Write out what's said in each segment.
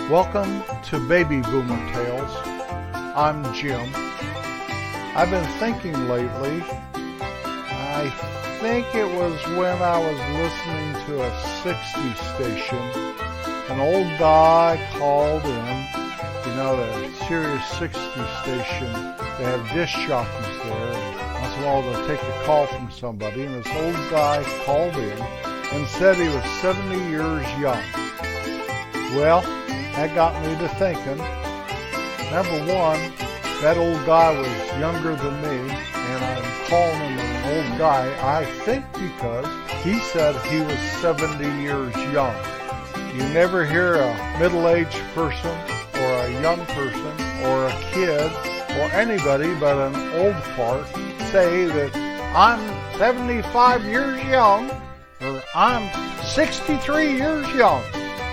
Welcome to Baby Boomer Tales. I'm Jim. I've been thinking lately, I think it was when I was listening to a 60s station, an old guy called in, the Sirius 60 station, they have disc jockeys there, and once in a while they'll take a call from somebody, and this old guy called in and said he was 70 years young. Well, that got me to thinking. Number one, that old guy was younger than me, and I'm calling him an old guy, I think because he said he was 70 years young. You never hear a middle-aged person, or a young person, or a kid, or anybody but an old fart say that I'm 75 years young, or I'm 63 years young,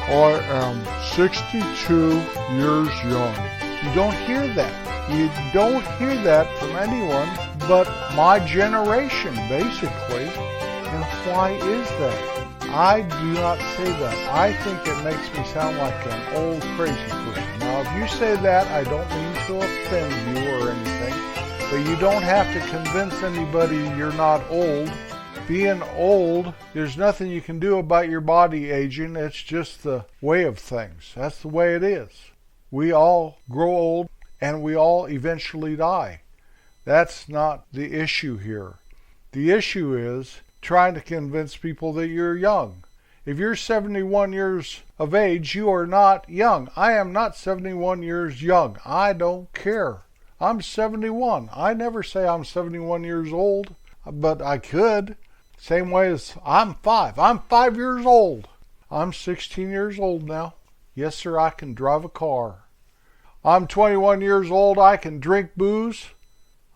or I'm 62 years young. You don't hear that. You don't hear that from anyone but my generation, basically. And why is that? I do not say that. I think it makes me sound like an old crazy person. Now, if you say that, I don't mean to offend you or anything, but you don't have to convince anybody you're not old. Being old, there's nothing you can do about your body aging. It's just the way of things. That's the way it is. We all grow old and we all eventually die. That's not the issue here. The issue is trying to convince people that you're young. If you're 71 years of age, you are not young. I am not 71 years young. I don't care. I'm 71. I never say I'm 71 years old, but I could. Same way as I'm 5. I'm 5 years old. I'm 16 years old now. Yes, sir, I can drive a car. I'm 21 years old. I can drink booze.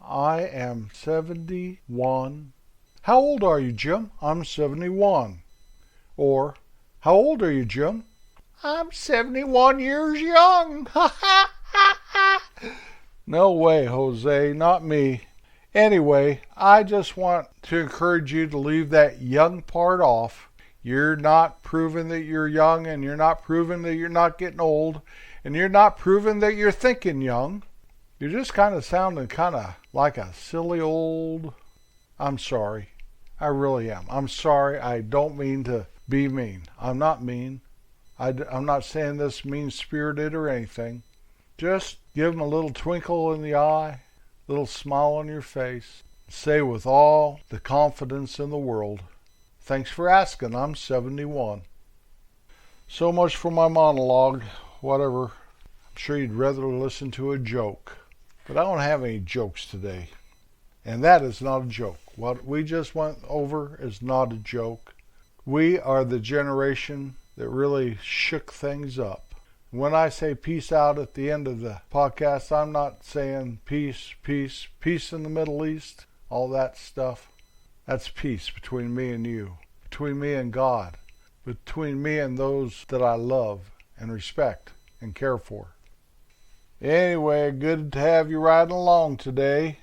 I am 71. How old are you, Jim? I'm 71. Or, how old are you, Jim? I'm 71 years young. No way, Jose, not me. Anyway, I just want to encourage you to leave that young part off. You're not proving that you're young, and you're not proving that you're not getting old, and you're not proving that you're thinking young. You're just kind of sounding kind of like a silly old... I'm sorry. I really am. I'm sorry. I don't mean to be mean. I'm not mean. I'm not saying this mean-spirited or anything. Just give them a little twinkle in the eye, little smile on your face. Say with all the confidence in the world, thanks for asking, I'm 71. So much for my monologue, whatever. I'm sure you'd rather listen to a joke. But I don't have any jokes today. And that is not a joke. What we just went over is not a joke. We are the generation that really shook things up. When I say peace out at the end of the podcast, I'm not saying peace, peace, peace in the Middle East, all that stuff. That's peace between me and you, between me and God, between me and those that I love and respect and care for. Anyway, good to have you riding along today.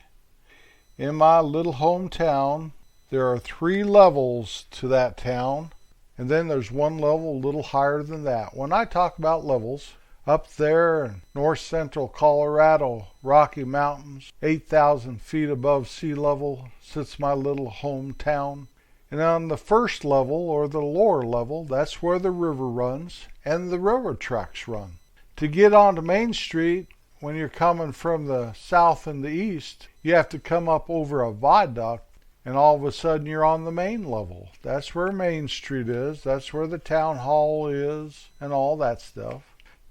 In my little hometown, there are 3 levels to that town. And then there's one level a little higher than that. When I talk about levels, up there in north central Colorado, Rocky Mountains, 8,000 feet above sea level, sits my little hometown. And on the first level, or the lower level, that's where the river runs and the railroad tracks run. To get onto Main Street, when you're coming from the south and the east, you have to come up over a viaduct. And all of a sudden you're on the main level. That's where Main Street is. That's where the town hall is and all that stuff.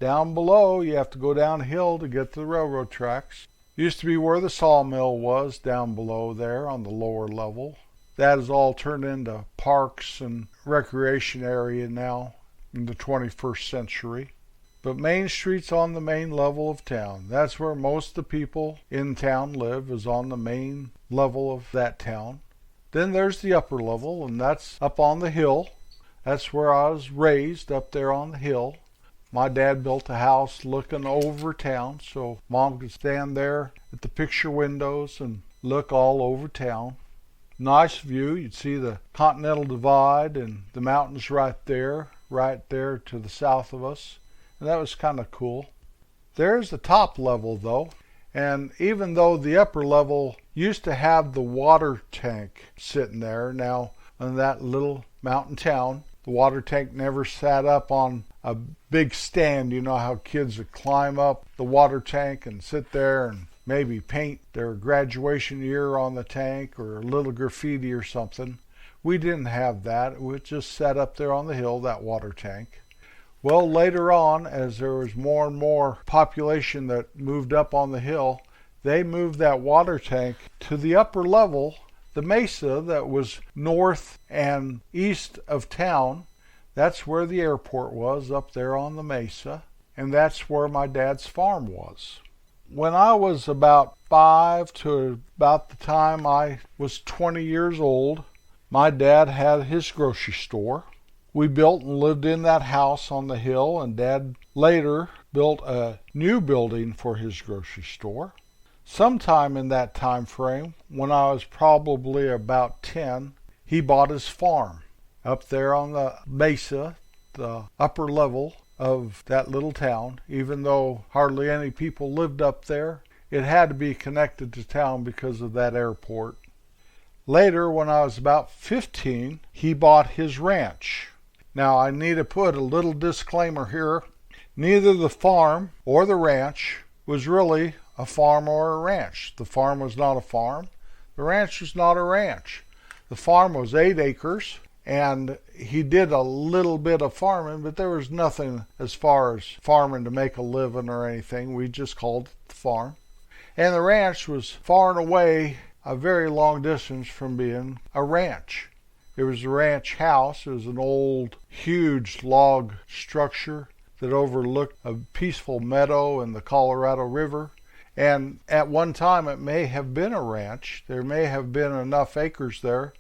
Down below, you have to go downhill to get to the railroad tracks. Used to be where the sawmill was, down below there on the lower level. That is all turned into parks and recreation area now in the 21st century. But Main Street's on the main level of town. That's where most of the people in town live, is on the main level of that town. Then there's the upper level, and that's up on the hill. That's where I was raised, up there on the hill. My dad built a house looking over town, so Mom could stand there at the picture windows and look all over town. Nice view. You'd see the Continental Divide and the mountains right there to the south of us. and that was kind of cool. There's the top level though, and even though the upper level used to have the water tank sitting there, now in that little mountain town, the water tank never sat up on a big stand. You know how kids would climb up the water tank and sit there and maybe paint their graduation year on the tank or a little graffiti or something. We didn't have that. It just sat up there on the hill, that water tank. Well, later on, as there was more and more population that moved up on the hill, they moved that water tank to the upper level, the Mesa that was north and east of town. That's where the airport was, up there on the Mesa, and that's where my dad's farm was. When I was about 5 to about the time I was 20 years old, my dad had his grocery store. We built and lived in that house on the hill, and Dad later built a new building for his grocery store. Sometime in that time frame, when I was probably about 10, he bought his farm up there on the Mesa, the upper level of that little town. Even though hardly any people lived up there, it had to be connected to town because of that airport. Later, when I was about 15, he bought his ranch. Now, I need to put a little disclaimer here. Neither the farm or the ranch was really a farm or a ranch. The farm was not a farm. The ranch was not a ranch. The farm was 8 acres, and he did a little bit of farming, but there was nothing as far as farming to make a living or anything. We just called it the farm. And the ranch was far and away a very long distance from being a ranch. It was a ranch house. It was an old, huge log structure that overlooked a peaceful meadow and the Colorado River. And at one time it may have been a ranch. There may have been enough acres there,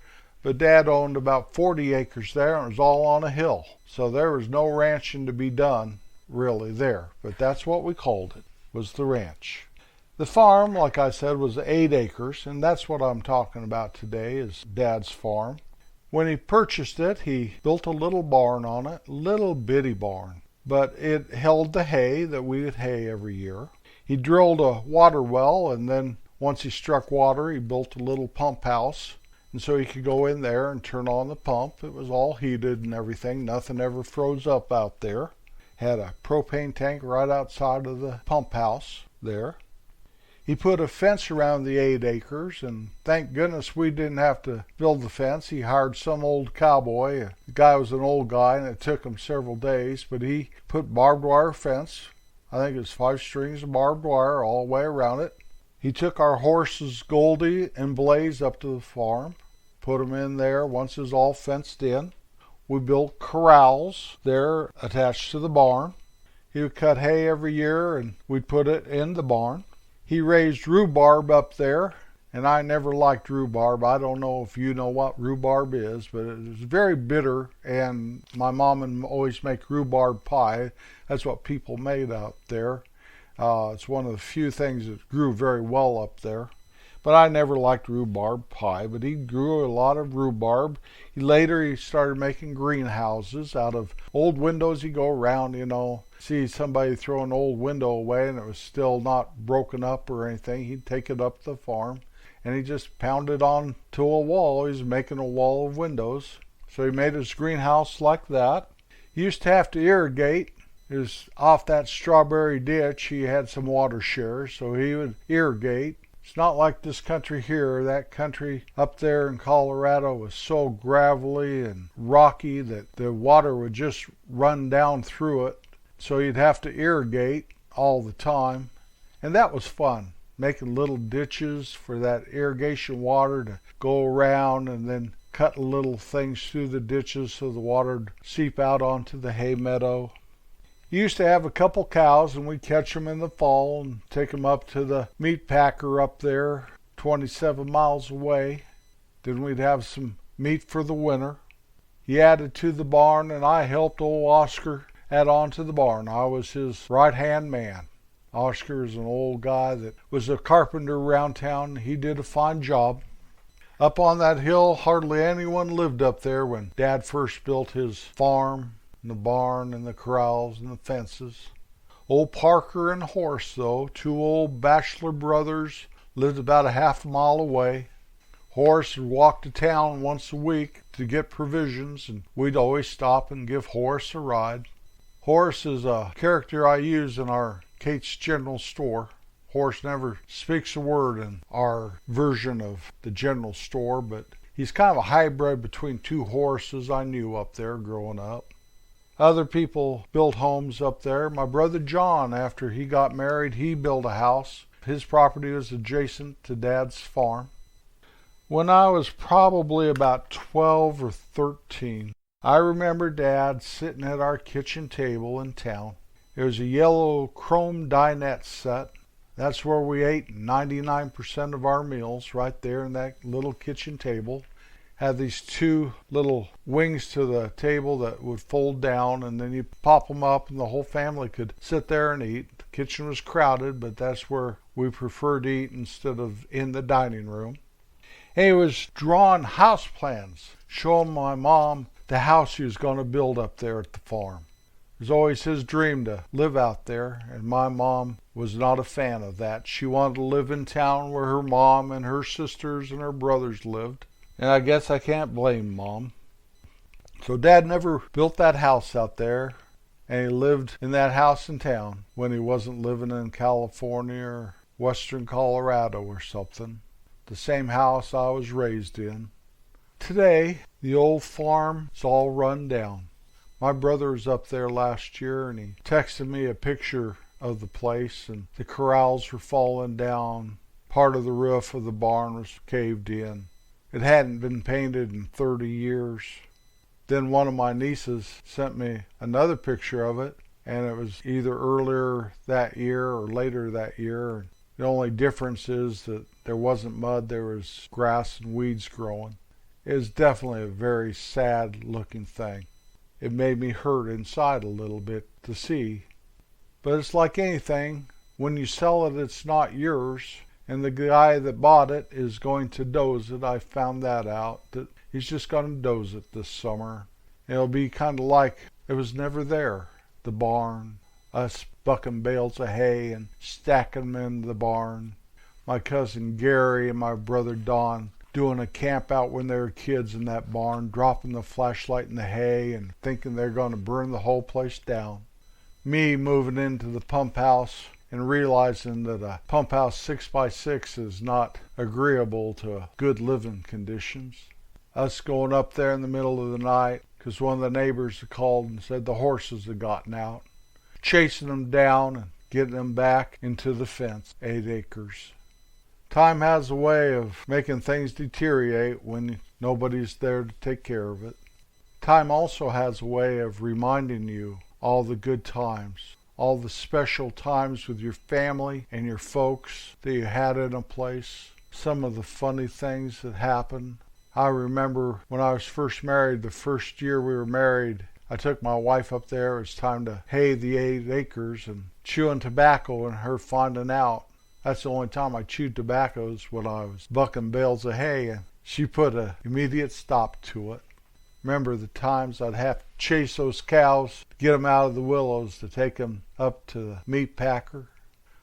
but Dad owned about 40 acres there, and it was all on a hill. So there was no ranching to be done really there, but that's what we called it, was the ranch. The farm, like I said, was 8 acres, and that's what I'm talking about today, is Dad's farm. When he purchased it, he built a little barn on it, little bitty barn, but it held the hay that we would hay every year. He drilled a water well, and then once he struck water, he built a little pump house, and so he could go in there and turn on the pump. It was all heated and everything. Nothing ever froze up out there. Had a propane tank right outside of the pump house there. He put a fence around the 8 acres, and thank goodness we didn't have to build the fence. He hired some old cowboy. The guy was an old guy, and it took him several days, but he put barbed wire fence. I think it was 5 strings of barbed wire all the way around it. He took our horses Goldie and Blaze up to the farm, put them in there once it was all fenced in. We built corrals there attached to the barn. He would cut hay every year, and we'd put it in the barn. He raised rhubarb up there, and I never liked rhubarb. I don't know if you know what rhubarb is, but it was very bitter, and my mom would always make rhubarb pie. That's what people made out there. It's one of the few things that grew very well up there. But I never liked rhubarb pie, but he grew a lot of rhubarb. Later he started making greenhouses out of old windows. He'd go around, see somebody throw an old window away and it was still not broken up or anything. He'd take it up to the farm and he just pounded on to a wall. He was making a wall of windows. So he made his greenhouse like that. He used to have to irrigate. It was off that strawberry ditch. He had some water shares, so he would irrigate. It's not like this country here. That country up there in Colorado was so gravelly and rocky that the water would just run down through it. So you'd have to irrigate all the time. And that was fun, making little ditches for that irrigation water to go around and then cut little things through the ditches so the water would seep out onto the hay meadow. He used to have a couple cows, and we'd catch them in the fall and take them up to the meat packer up there 27 miles away. Then we'd have some meat for the winter. He added to the barn, and I helped old Oscar add on to the barn. I was his right-hand man. Oscar is an old guy that was a carpenter around town. He did a fine job. Up on that hill, hardly anyone lived up there when Dad first built his farm. and the barn and the corrals and the fences. Old Parker and Horse, though, two old bachelor brothers, lived about a half a mile away. Horace would walk to town once a week to get provisions, and we'd always stop and give Horace a ride. Horace is a character I use in our Kate's General Store. Horace never speaks a word in our version of the general store, but he's kind of a hybrid between two horses I knew up there growing up. Other people built homes up there. My brother John, after he got married, he built a house. His property was adjacent to Dad's farm. When I was probably about 12 or 13, I remember Dad sitting at our kitchen table in town. It was a yellow chrome dinette set. That's where we ate 99% of our meals, right there in that little kitchen table. Had these two little wings to the table that would fold down, and then you pop them up and the whole family could sit there and eat. The kitchen was crowded, but that's where we preferred to eat instead of in the dining room. And he was drawing house plans, showing my mom the house he was going to build up there at the farm. It was always his dream to live out there, and my mom was not a fan of that. She wanted to live in town where her mom and her sisters and her brothers lived. And I guess I can't blame Mom. So Dad never built that house out there, and he lived in that house in town when he wasn't living in California or Western Colorado or something. The same house I was raised in. Today, the old farm is all run down. My brother was up there last year, and he texted me a picture of the place, and the corrals were falling down. Part of the roof of the barn was caved in. It hadn't been painted in 30 years. Then one of my nieces sent me another picture of it, and it was either earlier that year or later that year. The only difference is that there wasn't mud, there was grass and weeds growing. It was definitely a very sad looking thing. It made me hurt inside a little bit to see. But it's like anything, when you sell it, it's not yours. And the guy that bought it is going to doze it. I found that out, that he's just going to doze it this summer. It'll be kind of like it was never there. The barn, us bucking bales of hay and stacking them in the barn. My cousin Gary and my brother Don doing a camp out when they were kids in that barn, dropping the flashlight in the hay and thinking they're going to burn the whole place down. Me moving into the pump house and realizing that a pump house 6x6 is not agreeable to good living conditions. Us going up there in the middle of the night because one of the neighbors had called and said the horses had gotten out. Chasing them down and getting them back into the fence, 8 acres. Time has a way of making things deteriorate when nobody's there to take care of it. Time also has a way of reminding you all the good times, all the special times with your family and your folks that you had in a place, some of the funny things that happened. I remember when I was first married, the first year we were married, I took my wife up there. It was time to hay the 8 acres and chewing tobacco and her finding out. That's the only time I chewed tobacco was when I was bucking bales of hay, and she put an immediate stop to it. Remember the times I'd have to chase those cows, get them out of the willows to take them up to the meat packer.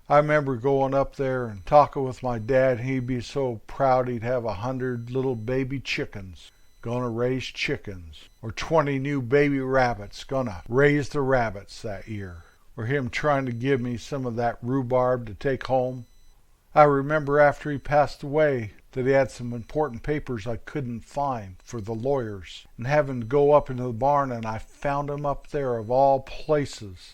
I remember going up there and talking with my dad. He'd be so proud he'd have 100 little baby chickens. Gonna raise chickens. Or 20 new baby rabbits. Gonna raise the rabbits that year. Or him trying to give me some of that rhubarb to take home. I remember after he passed away that he had some important papers I couldn't find for the lawyers, and having to go up into the barn, and I found them up there of all places.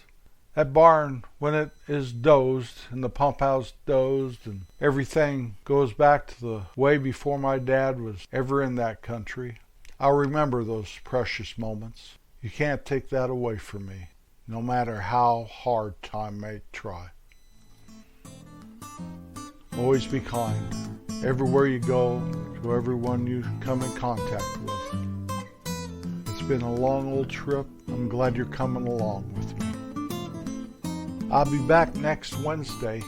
That barn, when it is dozed, and the pump house dozed, and everything goes back to the way before my dad was ever in that country, I'll remember those precious moments. You can't take that away from me, no matter how hard time may try. Always be kind. Everywhere you go, to everyone you come in contact with. It's been a long old trip. I'm glad you're coming along with me. I'll be back next Wednesday.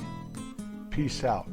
Peace out.